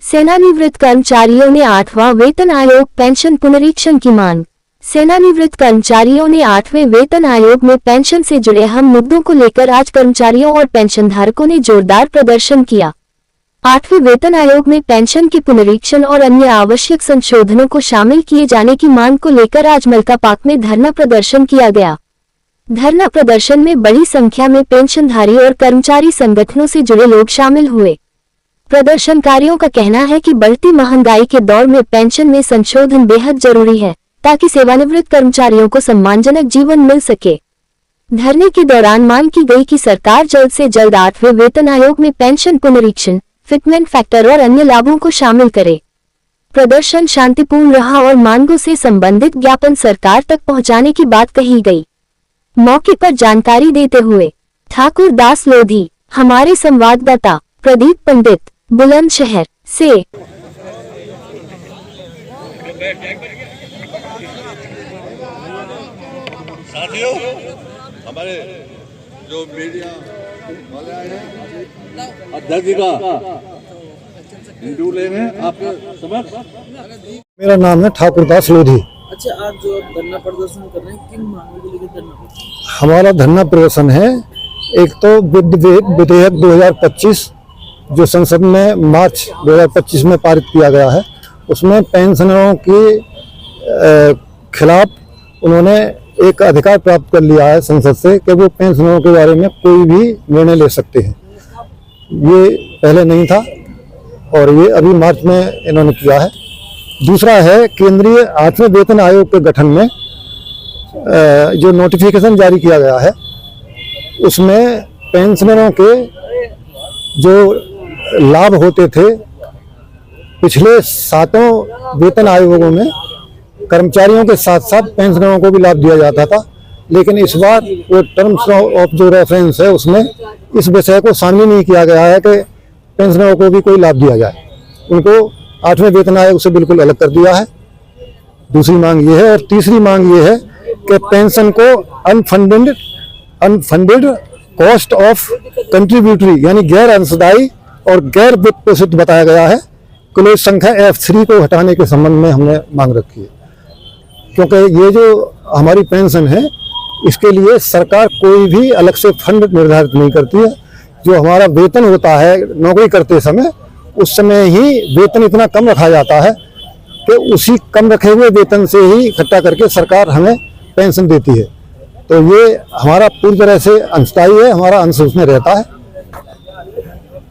सेनानिवृत्त कर्मचारियों ने 8वां वेतन आयोग पेंशन पुनरीक्षण की मांग। सेनानिवृत्त कर्मचारियों ने 8वें वेतन आयोग में पेंशन से जुड़े अहम मुद्दों को लेकर आज कर्मचारियों और पेंशनधारकों ने जोरदार प्रदर्शन किया। 8वें वेतन आयोग में पेंशन के पुनरीक्षण और अन्य आवश्यक संशोधनों को शामिल किए जाने की मांग को लेकर आज मलका पार्क में धरना प्रदर्शन किया गया। धरना प्रदर्शन में बड़ी संख्या में पेंशनधारी और कर्मचारी संगठनों से जुड़े लोग शामिल हुए। प्रदर्शनकारियों का कहना है कि बढ़ती महंगाई के दौर में पेंशन में संशोधन बेहद जरूरी है ताकि सेवानिवृत्त कर्मचारियों को सम्मानजनक जीवन मिल सके। धरने के दौरान मांग की गई कि सरकार जल्द से जल्द 8वें वेतन आयोग में पेंशन पुनरीक्षण, फिटमेंट फैक्टर और अन्य लाभों को शामिल करे। प्रदर्शन शांतिपूर्ण रहा और मांगों से संबंधित ज्ञापन सरकार तक पहुंचाने की बात कही गई। मौके पर जानकारी देते हुए ठाकुर दास लोधी, हमारे संवाददाता प्रदीप पंडित, बुलंदशहर से। साथियों, हमारे जो मीडिया वाले आए हैं, अध्यक्ष का इंटरव्यू लेने आपके समक्ष। मेरा नाम है ठाकुर दास लोधी। अच्छा, आप जो धरना प्रदर्शन कर रहे हैं, किन मांगों को लेकर धरना प्रदर्शन? हमारा धरना प्रदर्शन है, एक तो विधेयक 2025 जो संसद में मार्च 2025 में पारित किया गया है, उसमें पेंशनरों के खिलाफ उन्होंने एक अधिकार प्राप्त कर लिया है संसद से कि वो पेंशनरों के बारे में कोई भी निर्णय ले सकते हैं। ये पहले नहीं था और ये अभी मार्च में इन्होंने किया है। दूसरा है केंद्रीय 8वें वेतन आयोग के गठन में जो नोटिफिकेशन जारी किया गया है, उसमें पेंशनरों के जो लाभ होते थे पिछले 7 वेतन आयोगों में कर्मचारियों के साथ साथ पेंशनरों को भी लाभ दिया जाता था, लेकिन इस बार वो टर्म्स ऑफ जो रेफरेंस है उसमें इस विषय को शामिल नहीं किया गया है कि पेंशनरों को भी कोई लाभ दिया जाए। उनको 8वें वेतन आयोग से बिल्कुल अलग कर दिया है। दूसरी मांग ये है। और तीसरी मांग ये है कि पेंशन को अनफंडेड कॉस्ट ऑफ कंट्रीब्यूटरी यानी गैर अंशदायी और गैर वित्त पोषित बताया गया है। क्लोज संख्या F3 को हटाने के संबंध में हमने मांग रखी है, क्योंकि ये जो हमारी पेंशन है इसके लिए सरकार कोई भी अलग से फंड निर्धारित नहीं करती है। जो हमारा वेतन होता है नौकरी करते समय, उस समय ही वेतन इतना कम रखा जाता है कि उसी कम रखे हुए वेतन से ही इकट्ठा करके सरकार हमें पेंशन देती है। तो ये हमारा पूरी तरह से अंशदायी है, हमारा अंश उसमें रहता है।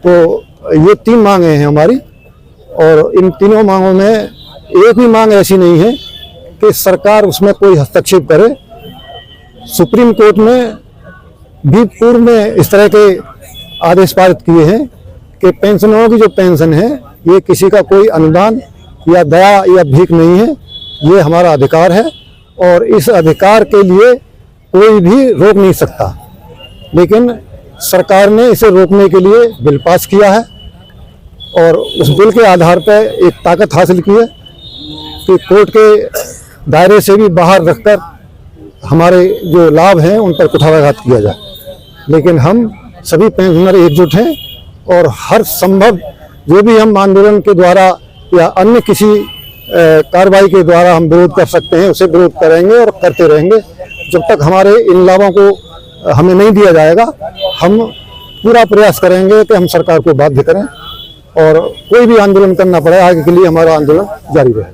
तो ये 3 मांगे हैं हमारी, और इन तीनों मांगों में एक भी मांग ऐसी नहीं है कि सरकार उसमें कोई हस्तक्षेप करे। सुप्रीम कोर्ट में भी पूर्व में इस तरह के आदेश पारित किए हैं कि पेंशनरों की जो पेंशन है ये किसी का कोई अनुदान या दया या भीख नहीं है, ये हमारा अधिकार है और इस अधिकार के लिए कोई भी रोक नहीं सकता। लेकिन सरकार ने इसे रोकने के लिए बिल पास किया है और उस बिल के आधार पर एक ताकत हासिल की है कि कोर्ट के दायरे से भी बाहर रखकर हमारे जो लाभ हैं उन पर कुठाराघात किया जाए। लेकिन हम सभी पेंशनर एकजुट हैं और हर संभव जो भी हम आंदोलन के द्वारा या अन्य किसी कार्रवाई के द्वारा हम विरोध कर सकते हैं उसे विरोध करेंगे और करते रहेंगे जब तक हमारे इन लाभों को हमें नहीं दिया जाएगा। हम पूरा प्रयास करेंगे कि हम सरकार को बाध्य करें और कोई भी आंदोलन करना पड़े, आगे के लिए हमारा आंदोलन जारी रहे।